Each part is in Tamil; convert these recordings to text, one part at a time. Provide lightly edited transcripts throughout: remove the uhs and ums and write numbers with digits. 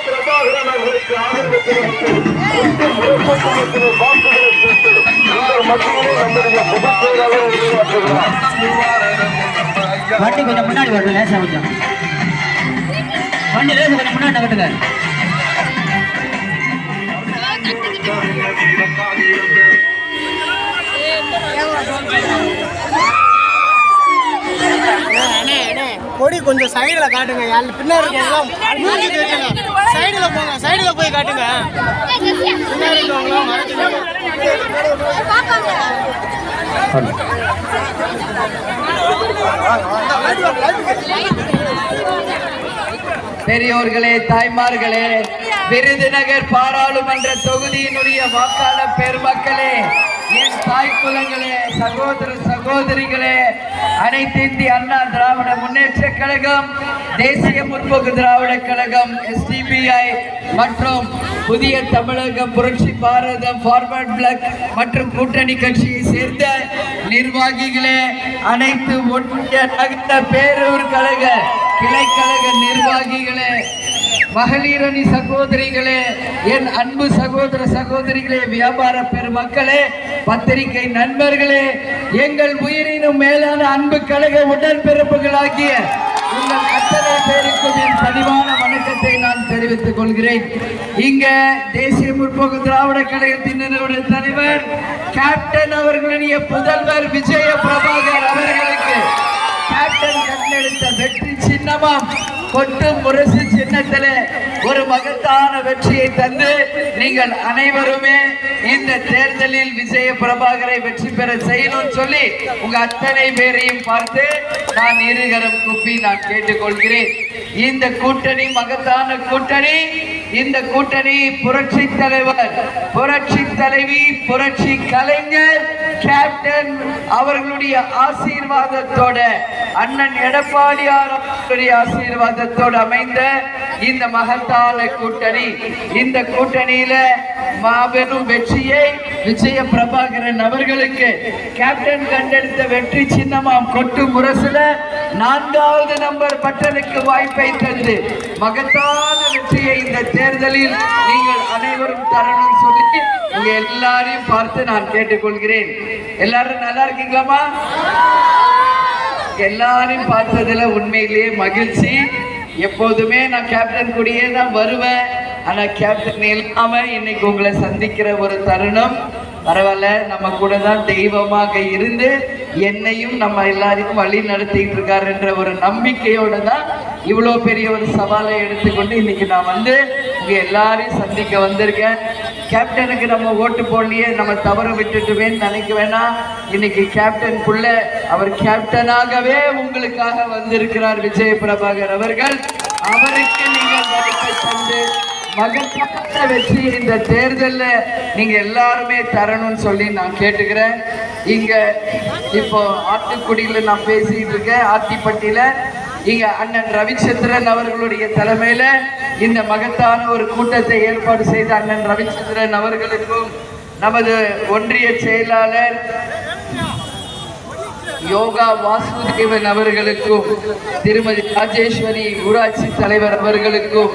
பிரபாகரன் அவர்களுக்கு ஆதரவு தெரிவித்து வாக்குகளை கேட்டு உங்கள் மத்தியிலே நம்முடைய பொதுச் செயலாளர் உருவாக்குகிறார். வண்டி கொஞ்சம் முன்னாடி வரணும், லேசா கொஞ்சம் வண்டி லேசா கொஞ்சம் முன்னாடி நகட்டுங்க. கொடி கொஞ்சம் சைடில் காட்டுங்க. பின்னாடி இருக்கவங்களாம் மூஞ்சி தெரியுங்க. சைடில் போங்க, சைடில் போய் காட்டுங்க. பின்னாடி இருக்கவங்களாம் மறைச்சிடுங்க. பெரியோர்களே, தாய்மார்களே, விருதுநகர் பாராளுமன்ற தொகுதியினுடைய வாக்காளர் பெருமக்களே, என் தாய் குலங்களே, சகோதர சகோதரிகளே, அனைத்து இந்திய அண்ணா திராவிட முன்னேற்ற கழகம், தேசிய முற்போக்கு திராவிட கழகம், SDPI மற்றும் புதிய தமிழகம், புரட்சி பாரதம், ஃபார்வர்ட் பிளாக் மற்றும் கூட்டணி கட்சியை சேர்ந்த நிர்வாகிகளே, அனைத்து ஒன்றிய நகர பேரூர் கழக கிளைக்கழக நிர்வாகிகளே, மகளிர் அணி சகோதரிகளே, என் அன்பு சகோதர சகோதரிகளே, வியாபார பெருமக்களே, பத்திரிகை நண்பர்களே, எங்கள் உயிரினும் மேலான அன்பு கழக உடன்பிறப்புகளாகிய உங்கள் அத்தனை பேருக்கும் என் பணிவான வணக்கத்தை நான் தெரிவித்துக் கொள்கிறேன். இங்க தேசிய முற்போக்கு திராவிட கழகத்தின் நிறுவன தலைவர் கேப்டன் அவர்களுடைய புதல்வர் விஜய பிரபாகர் அவர்களுக்கு கேப்டன் கண்டெடுத்த வெற்றி சின்னமாம் கொட்டு முரசு சின்னத்தில் ஒரு மகத்தான வெற்றியை தந்து நீங்கள் அனைவருமே இந்த தேர்தலில் விஜய பிரபாகரை வெற்றி பெற செய்யணும்னு சொல்லி உங்க அத்தனை பேரையும் பார்த்து நான் இருகரம் குப்பி நான் கேட்டுக்கொள்கிறேன். இந்த கூட்டணி மகத்தான கூட்டணி. இந்த கூட்டணி புரட்சி தலைவர், புரட்சி தலைவி, புரட்சி கலைஞர் கேப்டன் அவர்களுடைய ஆசீர்வாதத்தோட, அண்ணன் எடப்பாடியார் அவர்களுடைய ஆசீர்வாதத்தோடு அமைந்த இந்த மகத்தான கூட்டணி. இந்த கூட்டணியில மாபெரும் வெற்றியை விஜய பிரபாகரன் அவர்களுக்கு கேப்டன் கண்டெடுத்த வெற்றி சின்னமாம் கொட்டு முரசுல 4வது நம்பர் பட்டனுக்கு வாய்ப்பை தந்து மகத்தான வெற்றியை இந்த தேர்தலில் நீங்கள் அனைவரும் தரணும் சொல்லி உங்க எல்லாரையும் பார்த்து நான் கேட்டுக்கொள்கிறேன். எல்லாரும் நல்லா இருக்கீங்களாமா? எல்லாரையும் பார்த்ததுல உண்மையிலேயே மகிழ்ச்சி. எப்போதுமே நான் கேப்டன் கூடயே தான் வருவேன். ஆனா கேப்டன் இல்லாம இன்னைக்கு உங்களை சந்திக்கிற ஒரு தருணம். பரவாயில்ல, நம்ம கூட தான் தெய்வமாக இருந்து என்னையும் நம்ம எல்லாரையும் வழி நடத்திட்டு இருக்காரு என்ற ஒரு நம்பிக்கையோட தான் இவ்வளோ பெரிய ஒரு சவாலை எடுத்துக்கொண்டு இன்னைக்கு நான் வந்து இங்க எல்லாரையும் சந்திக்க வந்திருக்கேன். கேப்டனுக்கு நம்ம ஓட்டு போடலையே, நம்ம தவறு விட்டுட்டுவேன்னு நினைக்க வேணாம். இன்னைக்கு கேப்டனுக்குள்ள அவர் கேப்டனாகவே உங்களுக்காக வந்திருக்கிறார் விஜய பிரபாகர் அவர்கள். அவருக்கு நீங்கள் வாய்ப்பை தந்து மகத்தான வெற்றி இந்த தேர்தலில் நீங்க எல்லாருமே தரணும்னு சொல்லி நான் கேட்டுக்கிறேன். இங்க இப்போ ஆத்துக்குடியில் நான் பேசிட்டு இருக்கேன். ஆத்திப்பட்டியில இங்க அண்ணன் ரவிச்சந்திரன் அவர்களுடைய தலைமையில இந்த மகத்தான ஒரு கூட்டத்தை ஏற்பாடு செய்த அண்ணன் ரவிச்சந்திரன் அவர்களுக்கும், நமது ஒன்றிய செயலாளர் யோகா வாசுதேவன் அவர்களுக்கும், திருமதி ராஜேஸ்வரி ஊராட்சி தலைவர் அவர்களுக்கும்,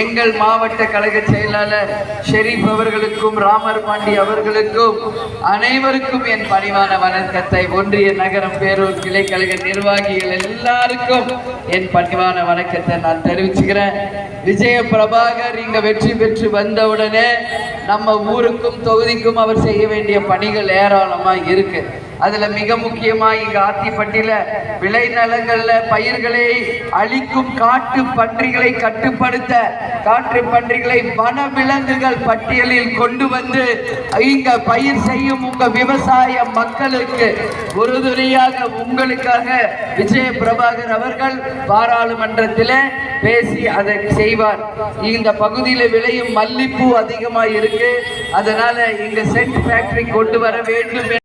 எங்கள் மாவட்ட கழக செயலாளர் ஷெரீப் அவர்களுக்கும், ராமர் பாண்டி அவர்களுக்கும், அனைவருக்கும் என் பணிவான வணக்கத்தை, ஒன்றிய நகரம் பேரூர் கிளை கழக நிர்வாகிகள் எல்லாருக்கும் என் பணிவான வணக்கத்தை நான் தெரிவிச்சுக்கிறேன். விஜய பிரபாகர் இங்க வெற்றி பெற்று வந்தவுடனே நம்ம ஊருக்கும் தொகுதிக்கும் அவர் செய்ய வேண்டிய பணிகள் ஏராளமா இருக்கு. அதுல மிக முக்கியமா இங்க ஆத்திப்பட்டியில விளைநிலங்கள்ல பயிர்களை அழிக்கும் காட்டு பன்றிகளை கட்டுப்படுத்த, காட்டு பன்றிகளை வன விலங்குகள் பட்டியலில் கொண்டு வந்து இங்க பயிர் செய்யும் உங்க விவசாய மக்களுக்கு உறுதுணையாக உங்களுக்காக விஜய பிரபாகர் அவர்கள் பாராளுமன்றத்தில் பேசி அதை செய்வார். இந்த பகுதியில் விளையும் மல்லிப்பூ அதிகமாக இருக்கு, அதனால இங்க சென்ட் ஃபேக்டரி கொண்டு வர வேண்டும்.